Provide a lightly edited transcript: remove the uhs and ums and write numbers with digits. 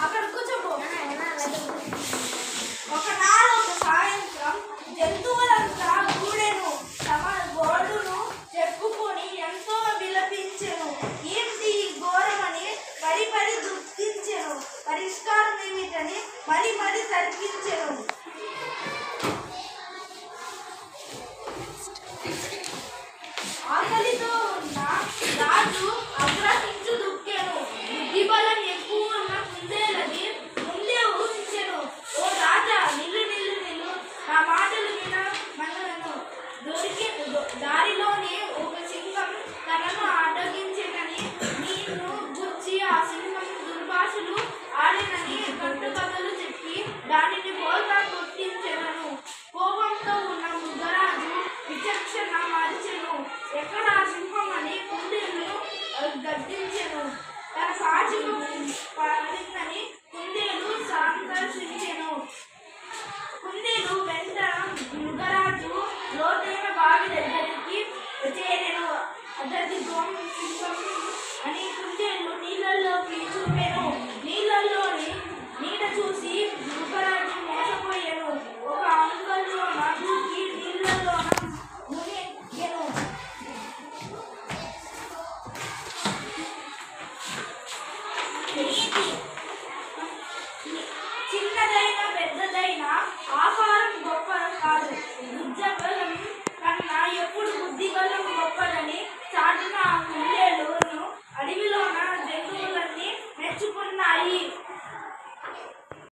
అక్కడ కూర్చోపో. ఒకనాడు ఒక సాయంత్రం జంతువులంతా కూడెను, తమ గోడును చెప్పుకొని ఎంతో విలపించెను. ఏంటి ఘోరమని పడి పడి దుఃఖించెను. పరిష్కారం ఏమిటని మరి మరి తర్కించెను. ఆకలితో ఉన్న రాజు అగ్రహించు దుఃఖెను. బుద్ధిబలం ఎక్కువ ఉన్న కుందేలది ముందే ఊహించెను. ఓ రాజా, నిల్లు నిల్లు నిల్లు, నా మాటలు వినమనను. దారిలోనే ఒక సింహం తనను అడ్డగించెనని, నిన్ను గుర్చి ఆ సింహం దుర్భాషలు ఆడెనని కట్టుకథలు చెప్పి దానిని బోల్తా కొట్టించెనను. కోపంతో ఉన్న మృగరాజు విచక్షణ మరిచెను. ఎక్కడ ఆ సింహం అని కుందేలును గద్దించెను. తన సాక్షిగా పడిందని కుందేలు సంతోషించెను. కుందేలు వెంట మృగరాజు లోతైన బావి దగ్గరికి చేరెను. అతడి సింహం అని కుందేలు నీళ్ళల్లోకి చూపెను. నీళ్ళల్లోని నీడ చూసి మృగరాజు మోసపోయాను. ఒక అంగల్లోన దూకి నీళ్ళల్లోన మునిగెను. నీతి